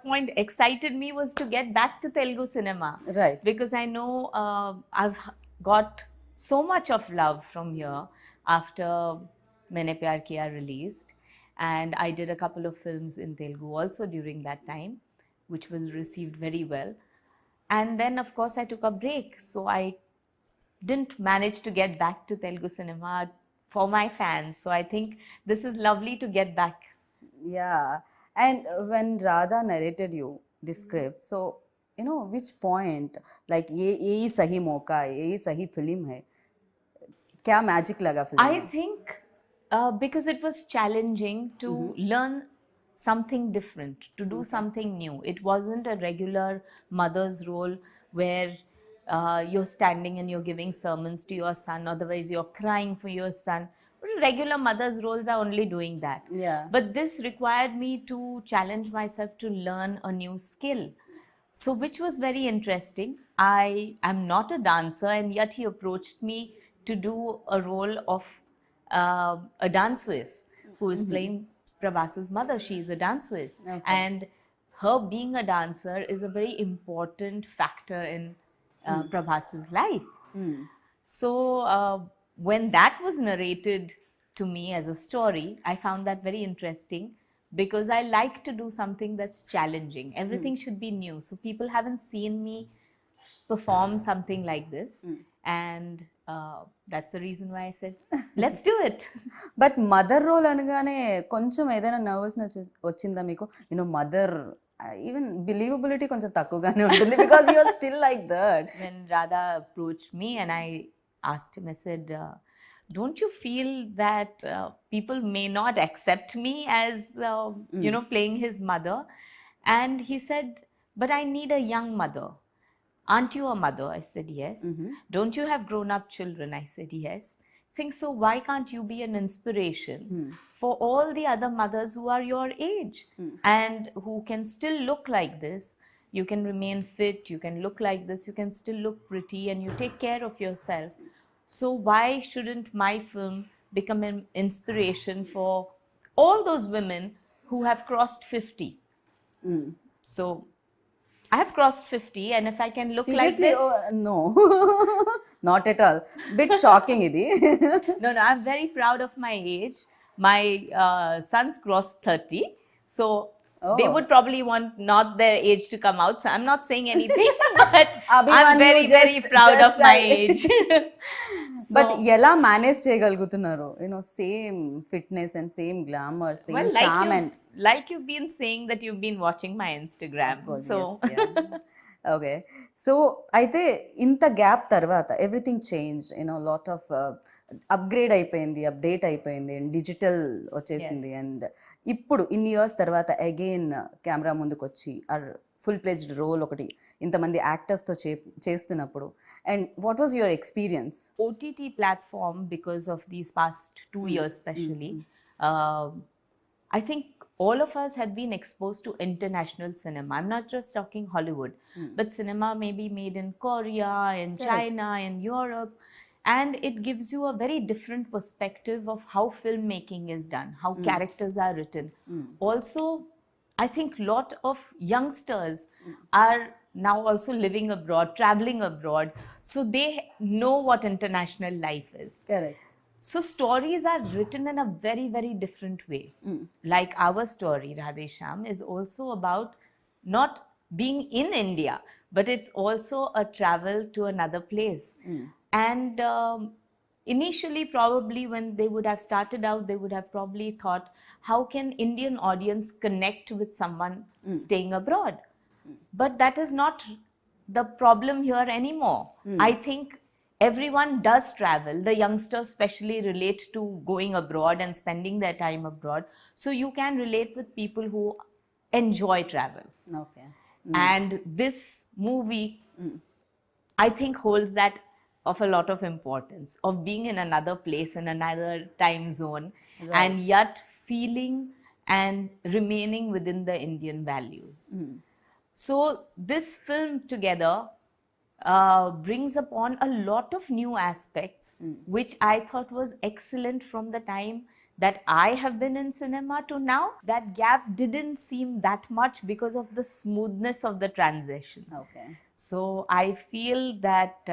point excited me was to get back to Telugu cinema. Right. Because I know I've got so much of love from here after Maine Pyar Kiya released. And I did a couple of films in Telugu also during that time, which was received very well. And then, of course, I took a break. So I didn't manage to get back to Telugu cinema for my fans. So I think this is lovely to get back. Yeah. And when Radha narrated you the script, so which point, like ये सही मौका है, ये सही film है, क्या magic लगा film I में? think because it was challenging to learn something different, to do something new. It wasn't a regular mother's role where you're standing and you're giving sermons to your son, otherwise, you're crying for your son. Regular mother's roles are only doing that. Yeah. But this required me to challenge myself to learn a new skill. So, which was very interesting. I am not a dancer, and yet he approached me to do a role of a danceress who is playing Prabhas's mother. She is a danceress, Okay. and her being a dancer is a very important factor in Prabhas's life. So, when that was narrated to me as a story, I found that very interesting because I like to do something that's challenging. Everything should be new. So, people haven't seen me perform something like this. And that's the reason why I said, let's do it. But mother role అనగానే కొంచెం ఏదైనా nervousness వచ్చిందా మీకు? Mother even believability కొంచెం తక్కువగానే ఉంటుంది because you are still like that. When Radha approached me and I asked him, I said, don't you feel that people may not accept me as, playing his mother? And he said, but I need a young mother. Aren't you a mother? I said, yes. Don't you have grown up children? I said, yes. Saying, so why can't you be an inspiration for all the other mothers who are your age and who can still look like this? You can remain fit, you can look like this, you can still look pretty, and you take care of yourself. So why shouldn't my film become an inspiration for all those women who have crossed 50? So I have crossed 50, and if I can look like this, no not at all, bit shocking ఇది. no, I'm very proud of my age. My sons crossed 30, so they would probably want not their age to come out. So I'm not saying anything, but I'm Abhimanyu, very proud of my age. But ఎలా manage చేయగలుగుతున్నారు? Same fitness and same glamour, same Well, charm and like you've been saying that you've been watching my Instagram. So okay. So అయితే ఇంత gap తర్వాత everything change, lot of upgrade అయిపోయింది, update అయిపోయింది, digital వచ్చేసింది. And ఇప్పుడు ఇన్ని years తర్వాత again camera ముందుకు వచ్చి ఫుల్ ప్లెజ్డ్ రోల్ ఒకటి ఇంతమంది యాక్టర్స్తో చేస్తున్నప్పుడు, and what was your experience? OTT platform, because of these past 2 years especially, I think all of us have been exposed to international cinema. I'm not just talking Hollywood, but cinema may be made in Korea, in China, in Europe, and it gives you a very different perspective of how filmmaking is done, how characters are written. Also, I think lot of youngsters are now also living abroad, traveling abroad, so they know what international life is. Correct. So stories are written in a very, very different way. Like our story, Radhe Shyam, is also about not being in India, but it's also a travel to another place. And initially, probably when they would have started out, they would have probably thought, how can Indian audience connect with someone staying abroad? But that is not the problem here anymore. I think everyone does travel. The youngsters especially relate to going abroad and spending their time abroad. So you can relate with people who enjoy travel. Okay. And this movie, I think, holds that of a lot of importance, of being in another place, in another time zone, and yet feeling and remaining within the Indian values. So this film together brings upon a lot of new aspects, which I thought was excellent from the time that I have been in cinema to now, that gap didn't seem that much because of the smoothness of the transition. Okay. So I feel that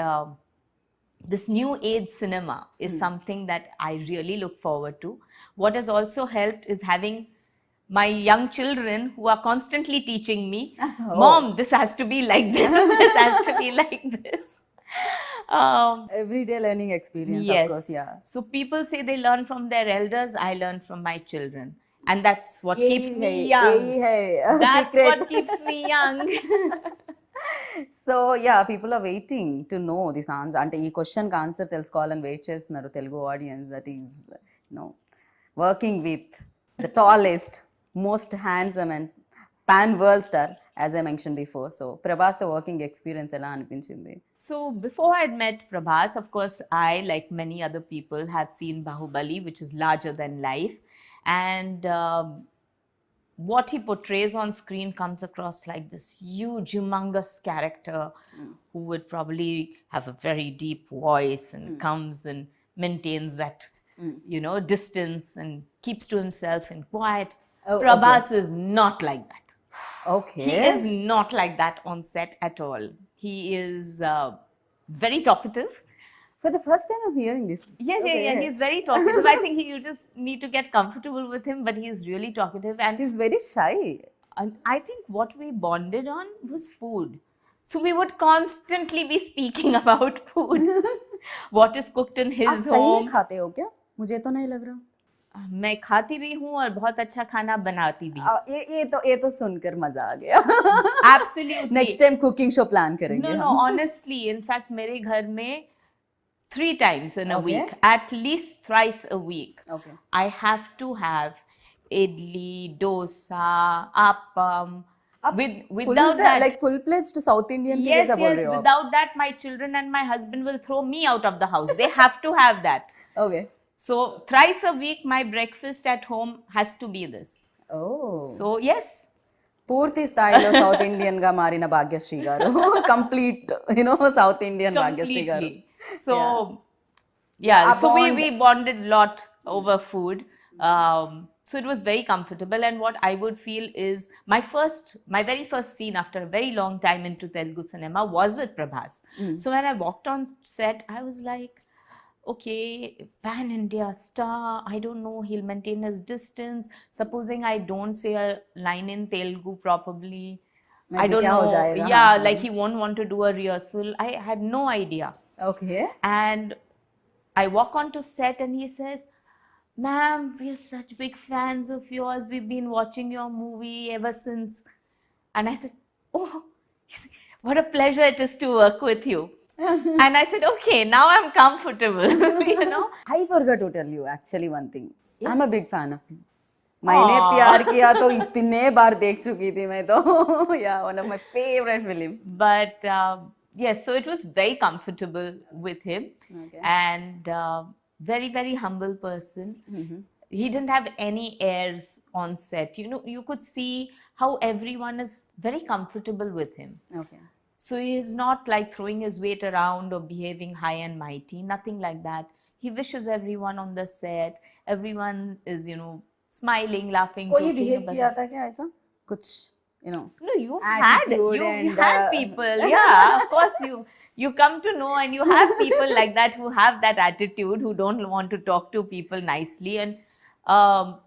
this new age cinema is something that I really look forward to. What has also helped is having my young children who are constantly teaching me, Mom, this has to be like this, this has to be like this. Everyday learning experience, of Yes. course, yeah. So people say they learn from their elders, I learn from my children. And that's what keeps me young. That's secret. what keeps me young. So yeah, people are waiting to know this answer. అంటే ఈ question కి answer తెలుసుకోవాలని wait చేస్తున్నారు Telugu audience. That is working with the tallest, most handsome and pan world star, as I mentioned before. So Prabhas, the working experience ఎలా అనిపించింది? So before I'd met Prabhas, of course, I, like many other people, have seen Bahubali, which is larger than life. And what he portrays on screen comes across like this huge, humongous character who would probably have a very deep voice and comes and maintains that, distance and keeps to himself and quiet. Prabhas is not like that. Okay. He is not like that on set at all. He is very talkative. For the first time I'm hearing this. Yeah. He's very talkative. I think you just need to get comfortable with him, but he is really talkative. And He's very shy. I think what we bonded on was food. So we would constantly be speaking about food. What is cooked in his आप सही में home. खाते हो क्या? मुझे तो नहीं लग रहा. मैं खाती भी हूँ और बहुत अच्छा खाना बनाती भी हूँ. ये तो सुनकर मजा आ गया. Absolutely. Next time cooking show plan करेंगे. No, honestly, in fact, मेरे घर में 3 times in a week, at least thrice a week, Okay. I have to have idli, dosa, appam. Without that, like full-fledged South Indian की yes, जैसा बोल रहे हो आप. without that, my children and my husband will throw me out of the house. They have to have that. Okay. So thrice a week, my breakfast at home has to be this. Oh. So yes. పూర్తి స్థాయిలో south Indian గా మారిన భాగ్యశ్రీ గారు. Complete south Indian Bhagyashree గారు. Completely. So yeah, so we bonded a lot over food. So it was very comfortable, and what I would feel is my very first scene after a very long time into Telugu cinema was with Prabhas. So when I walked on set, I was like, okay, pan India star, I don't know, he'll maintain his distance. Supposing I don't say a line in Telugu properly, I don't क्या हो know. जाएगा? Yeah, like he won't want to do a rehearsal. I had no idea. Okay. And I walk onto set and he says, Ma'am, we're such big fans of yours. We've been watching your movie ever since. And I said, oh, what a pleasure it is to work with you. And I said, okay, now I'm comfortable, I forgot to tell you actually one thing. I'm a big fan of you. मैंने प्यार किया तो इतने बार देख चुकी थी मैं तो. Yeah, one of my favorite film. But yes, so it was very comfortable with him. Okay. And very, very humble person. He didn't have any airs on set. You could see how everyone is very comfortable with him. Okay. So he's not like throwing his weight around or behaving high and mighty, nothing like that. He wishes everyone on the set. Everyone is, smiling, laughing. कोई joking behave about किया it. था क्या ऐसा कुछ No, you attitude you and, had people. Yeah, of course you come to know, and you have people like that who have that attitude, who don't want to talk to people nicely, and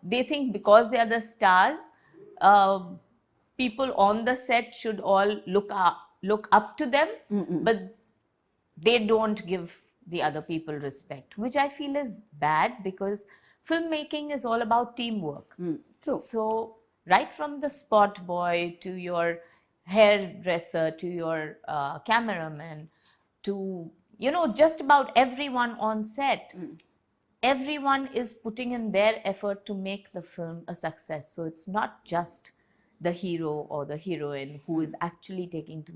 they think because they are the stars, people on the set should all look up to them, but they don't give the other people respect, which I feel is bad, because filmmaking is all about teamwork. True. So right from the spot boy to your hairdresser to your cameraman to just about everyone on set, everyone is putting in their effort to make the film a success. So it's not just the hero or the heroine who is actually taking to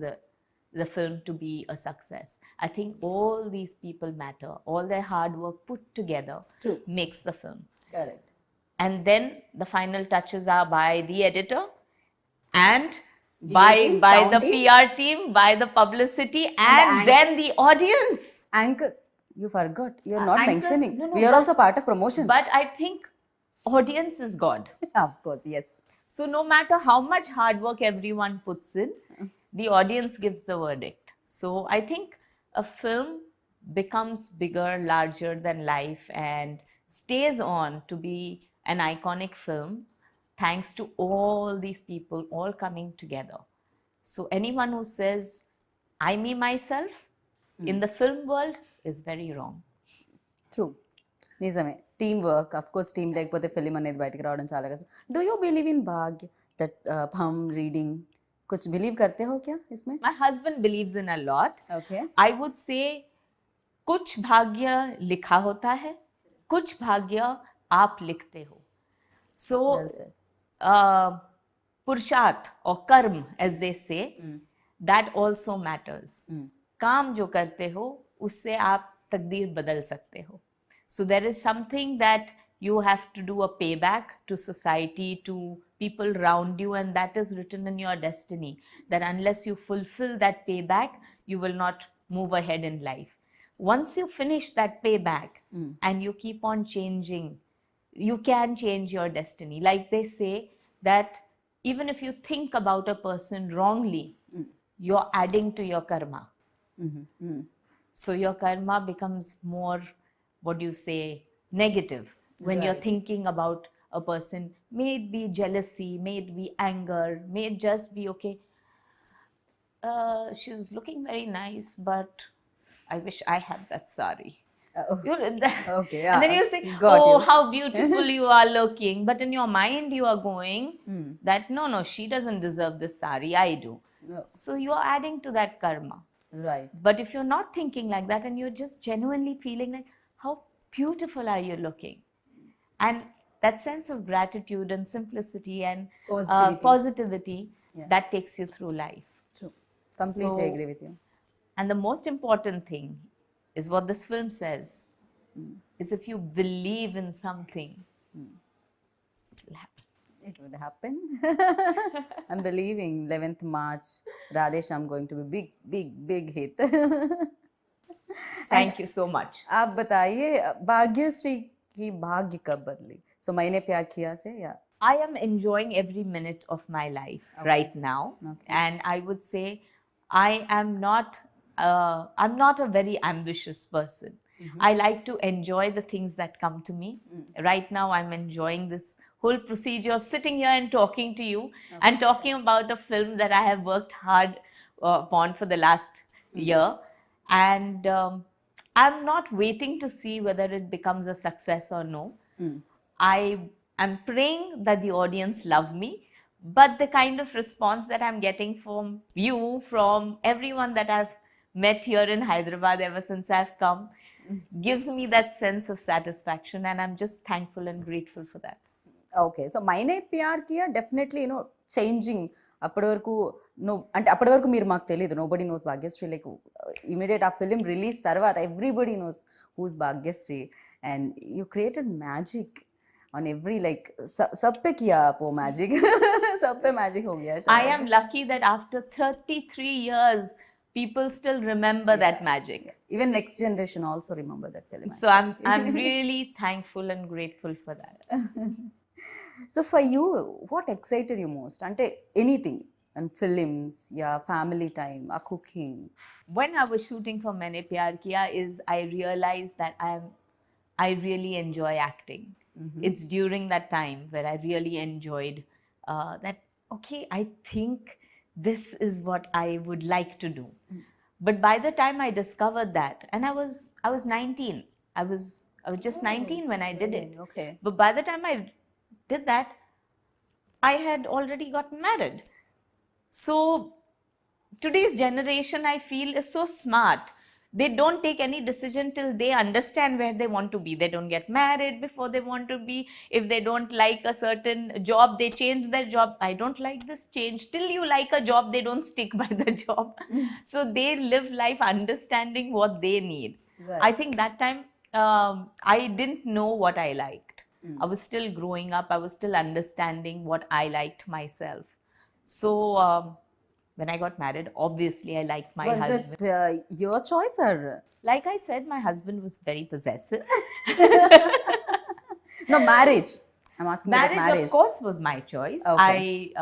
the film to be a success. I think all these people matter. All their hard work put together True. makes the film. Correct. And then the final touches are by the editor and The by team, by sound the team. PR team, by the publicity, and then the audience. Anchors, you forgot. You're not Anchors? mentioning. No, We are also part of promotion. But I think audience is God. Of course, yes. So no matter how much hard work everyone puts in, the audience gives the verdict. So I think a film becomes bigger, larger than life, and stays on to be an iconic film thanks to all these people all coming together. So anyone who says, I, me, myself, in the film world is very wrong. True నిజమే team work of course team లేకపోతే film అనేది బయటకు రావడం చాలా కష్టం do you believe इन भाग्य that हम reading कुछ बिलीव करते हो क्या इसमें My husband believes in a lot. Okay I would say कुछ भाग्य लिखा होता है, कुछ भाग्य आप लिखते हो. So, Well said. पुरुषार्थ or कर्म, as they say, that also matters. काम जो करते हो उससे आप तकदीर बदल सकते हो. So there is something that you have to do a payback to society, to people around you, and that is written in your destiny, that unless you fulfill that payback, you will not move ahead in life. Once you finish that payback and you keep on changing, you can change your destiny. Like they say that even if you think about a person wrongly, you're adding to your karma. So your karma becomes more, what do you say, negative when you're thinking about a person. May it be jealousy, may it be anger, may it just be, okay, she's looking very nice, but I wish I had that sari. Okay, yeah, And then you'll say, got oh, you. how beautiful you are looking. But in your mind, you are going that, no, she doesn't deserve this sari, I do. So you are adding to that karma. Right. But if you're not thinking like that and you're just genuinely feeling like, how beautiful are you looking? And that sense of gratitude and simplicity and positivity that takes you through life. True. Completely So- agree with you. And the most important thing is what this film says is if you believe in something, it will happen. It would happen. I'm believing 11th March, Radhe Shyam going to be big hit. Thank you so much. आप बताइए भाग्यश्री की भाग्य कब बदली सो मैंने प्यार किया से या I am enjoying every minute of my life right now. And I would say I'm not a very ambitious person. I like to enjoy the things that come to me. Right now, I'm enjoying this whole procedure of sitting here and talking to you and talking about a film that I have worked hard upon for the last year. And I'm not waiting to see whether it becomes a success or no. I am praying that the audience love me, but the kind of response that I'm getting from you, from everyone that I've met here in Hyderabad ever since I've come, gives me that sense of satisfaction, and I'm just thankful and grateful for that. Okay so Maine Pyar Kiya definitely you know changing అప్పటి వరకు అంటే అప్పటి వరకు మీరు మాకు తెలియదు nobody knows Bhagyashree like immediate ఆ film release తర్వాత everybody knows who's Bhagyashree and you created magic on every like सब पे किया आप वो मैजिक सब पे मैजिक हो गया I am lucky that after 33 years, people still remember that magic. even next generation also remember that film So I'm really thankful and grateful for that. so for you what excited you most ante anything and films yeah family time a cooking When I was shooting for Maine Pyar Kiya is I realized that I really enjoy acting. It's during that time where I really enjoyed that, okay, I think this is what I would like to do. But by the time I discovered that, and I was 19, I was just 19 when I did it. okay But by the time I did that, I had already gotten married. So today's generation, I feel, is so smart. They don't take any decision till they understand where they want to be. They don't get married before they want to be. If they don't like a certain job, they change their job. I don't like this, change. Till you like a job, they don't stick by the job. So they live life understanding what they need. Right. I think that time I didn't know what I liked. I was still growing up. I was still understanding what I liked myself. So when I got married, obviously I liked my was husband. that your choice or Like I said, my husband was very possessive. no marriage I'm asking about Marriage, marriage. of course, was my choice. Okay.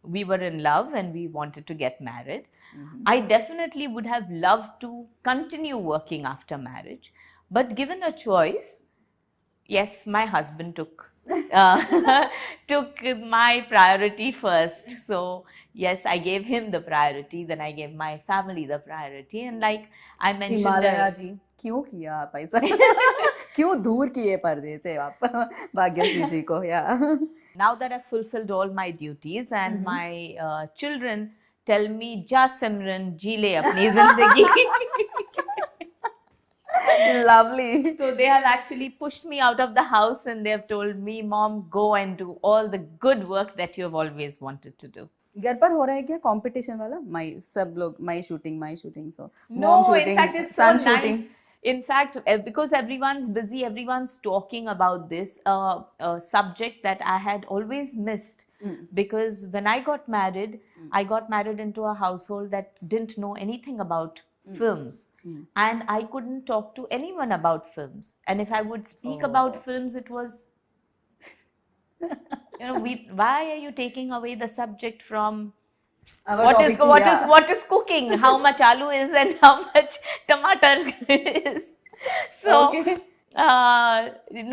We were in love and we wanted to get married. Mm-hmm. I definitely would have loved to continue working after marriage, but given a choice, yes, my husband took my priority first. So yes, I gave him the priority, then I gave my family the priority, and like I mentioned, Himalaya जी क्यों किया आप ऐसा क्यों दूर किए पर्दे से आप भाग्यश्री जी को या now that I've fulfilled all my duties and my children tell me, "Ja Simran, ji le apni zindagi." lovely. So they have actually pushed me out of the house and they have told me, "Mom, go and do all the good work that you have always wanted to do." घर पर हो रहा है क्या competition वाला my सब लोग my shooting so No, mom in fact, shooting it's so सन nice. Shooting In fact, because everyone's busy, everyone's talking about this subject that I had always missed. Because when I got married into a household that didn't know anything about films. And I couldn't talk to anyone about films. And if I would speak about films, it was, why are you taking away the subject from our topic yeah. what is cooking, how much aloo is and how much tomato is. So Okay.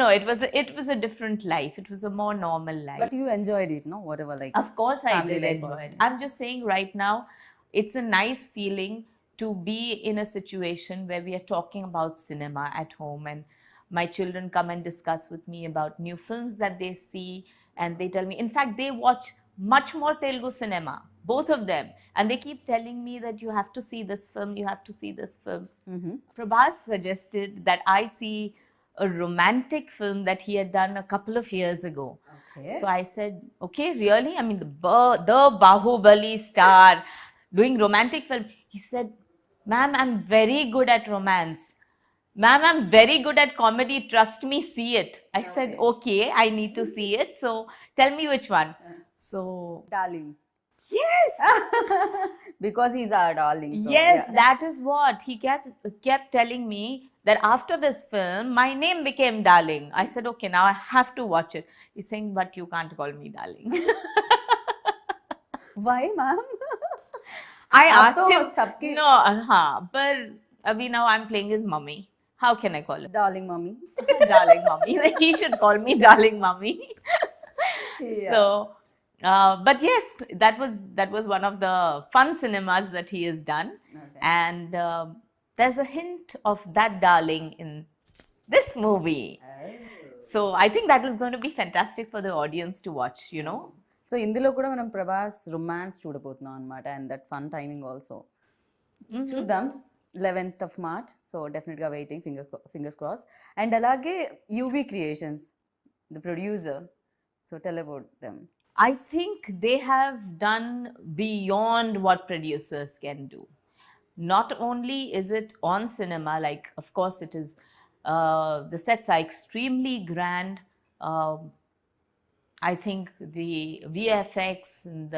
no, it was a different life. It was a more normal life. But you enjoyed it, no? Whatever, like Of course, I family did life enjoy also. it. I'm just saying right now, it's a nice feeling to be in a situation where we are talking about cinema at home and my children come and discuss with me about new films that they see and they tell me. In fact, they watch much more Telugu cinema, both of them. And they keep telling me that you have to see this film, you have to see this film. Prabhas suggested that I see a romantic film that he had done a couple of years ago. Okay. So I said, okay, really? I mean, the Bahubali star doing romantic film. He said, ma'am, I'm very good at romance. Ma'am, I'm very good at comedy. Trust me, see it. I said, okay, I need to see it. So tell me which one. So, darling. yes. Because he's our darling. So, Yes, yeah. that is what he kept telling me, that after this film my name became darling. I said, okay, now I have to watch it. He's saying, but you can't call me darling. Why, ma'am? I आप asked तो him, सबके no, but abhi now I'm playing his mummy. How can I call him? darling mommy. Darling mummy. He should call me darling mummy. Yeah. So but yes, that was one of the fun cinemas that he has done. Okay. And there's a hint of that darling in this movie. So I think that is going to be fantastic for the audience to watch, you know. So ఇందులో కూడా మనం Prabhas romance చూడబోతున్నాం అనమాట and that fun timing also చూద్దాం 11th of March so డెఫినెట్గా waiting fingers cross and అలాగే UV creations the producer so tell about them. I think they have done beyond what producers can do. Not only is it on cinema, like of course it is, the sets are extremely grand. I think the VFX and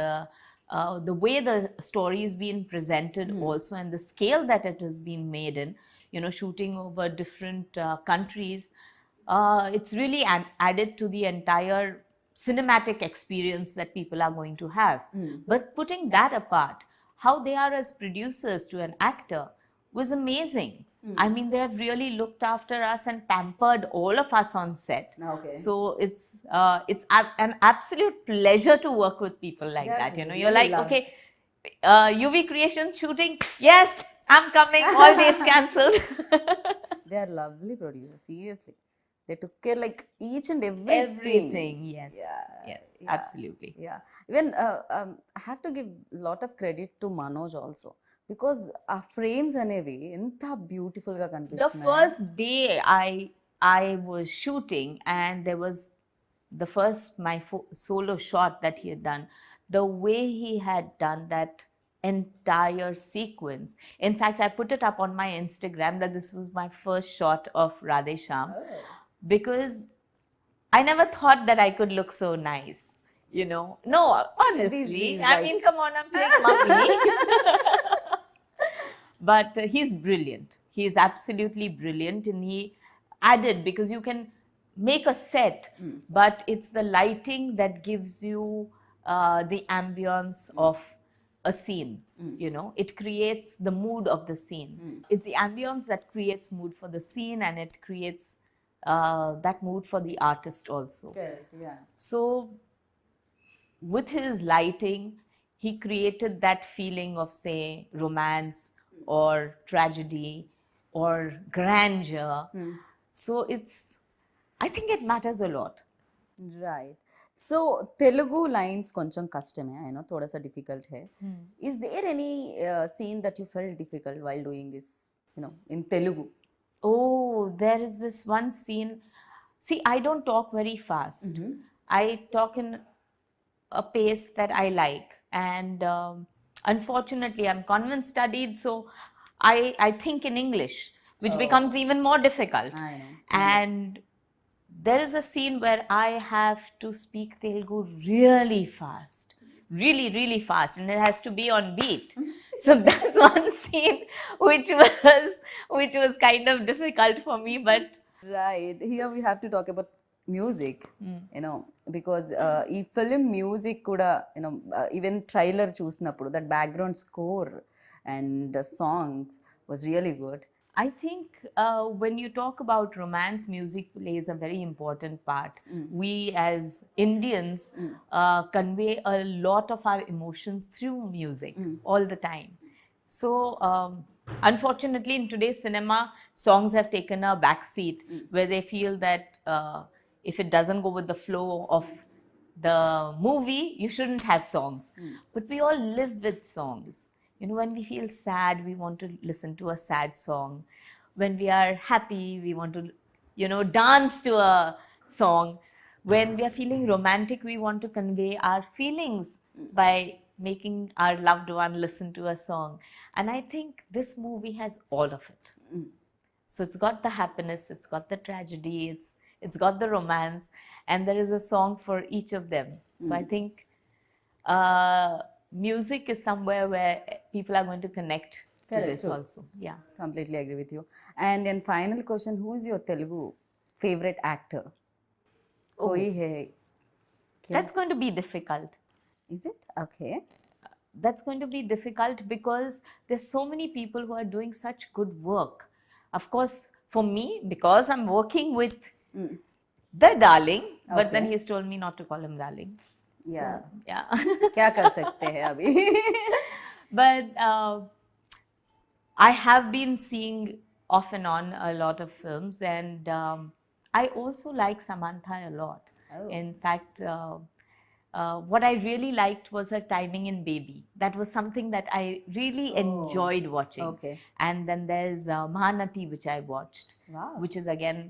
the way the story is being presented also, and the scale that it has been made in, shooting over different countries, it's really added to the entire cinematic experience that people are going to have. But putting that apart, how they are as producers to an actor was amazing. I mean, they have really looked after us and pampered all of us on set. Okay. So it's an absolute pleasure to work with people like that. You're like, okay, UV Creation shooting, yes, I'm coming, all dates cancelled. They are lovely producers, seriously. They took care like each and everything. Yes. Yes, Yeah. absolutely. Yeah. Even I have to give a lot of credit to Manoj also because our frames అనేవి ఎంత beautiful గా The కనిపిస్తున్నాయి. first day I was shooting and there was the first my solo shot that he had done, the way he had done that entire sequence. In fact, I put it up on my Instagram that this was my first shot of Radhe Shyam. Because I never thought that I could look so nice, No, honestly. These I mean, come on, I'm playing mummy. But he's brilliant. He is absolutely brilliant, and he added, because you can make a set, but it's the lighting that gives you the ambience of a scene. It creates the mood of the scene. It's the ambience that creates mood for the scene, and it creates that mood for the artist also. Correct, yeah. So with his lighting, he created that feeling of, say, romance or tragedy or grandeur. So I think it matters a lot. Right. So Telugu lines koncham kastame, I know thoda sa difficult hai. Is there any scene that you felt difficult while doing this, in Telugu? Oh, there is this one scene. See, I don't talk very fast. I talk in a pace that I like. And unfortunately, I'm convent studied, so I think in English, which becomes even more difficult. I know. And there is a scene where I have to speak Telugu really fast, really, really fast, and it has to be on beat. So that's one scene which was kind of difficult for me, but Right. Here we have to talk about music, because ఈ film music కూడా even trailer చూసినప్పుడు that background score and songs was really good. I think when you talk about romance, music plays a very important part. We as Indians convey a lot of our emotions through music all the time. So unfortunately, in today's cinema, songs have taken a back seat where they feel that if it doesn't go with the flow of the movie, you shouldn't have songs. But we all live with songs. When we feel sad, we want to listen to a sad song. When we are happy, we want to, dance to a song. When we are feeling romantic, we want to convey our feelings by making our loved one listen to a song. And I think this movie has all of it. So it's got the happiness, it's got the tragedy, it's got the romance, and there is a song for each of them. So I think music is somewhere where people are going to connect to Correct, this true. also. Yeah. Completely agree with you. And then final question, who is your Telugu favorite actor? Koi hai? That's going to be difficult. Is it? Okay. That's going to be difficult because there's so many people who are doing such good work. Of course, for me, because I'm working with the darling, but then he's told me not to call him darling. Yeah. So, yeah. क्या कर सकते हैं अभी? But I have been seeing off and on a lot of films, and I also like Samantha a lot. Oh. In fact, what I really liked was her timing in Baby. That was something that I really enjoyed watching. Okay. And then there's Mahanati, which I watched, Wow. which is again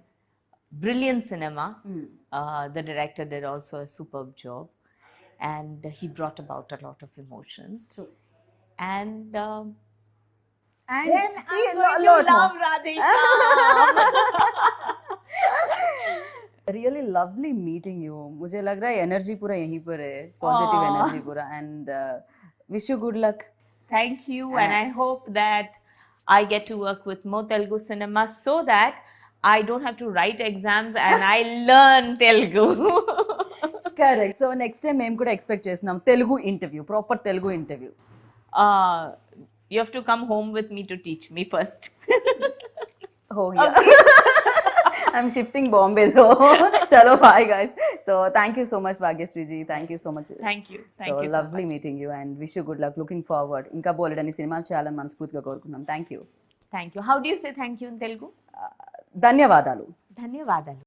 brilliant cinema. The director did also a superb job, and he brought about a lot of emotions. True. And And then I'm going to love Radhe Shyam. Really lovely meeting you. मुझे लग रहा है energy पूरा यहीं पर है, positive energy पूरा. And wish you good luck. Thank you, and I hope that I get to work with more Telugu cinema so that I don't have to write exams and I learn Telugu. Correct. So next time మేము కూడా expect చేస్తున్నాం Telugu interview, proper Telugu interview. You have to come home with me to teach me first. Oh yeah. I'm shifting Bombay though. Chalo, bye guys. So thank you so much Bhagyashree ji. Thank you so much. Thank you. Thank So you so lovely much. meeting you and wish you good luck. Looking forward. ఇంకా బోలెడన్ని సినిమాలు చేయాలని మనస్ఫూర్తిగా కోరుకున్నాం. Thank you. Thank you. How do you say thank you in Telugu? ధన్యవాదాలు. ధన్యవాదాలు.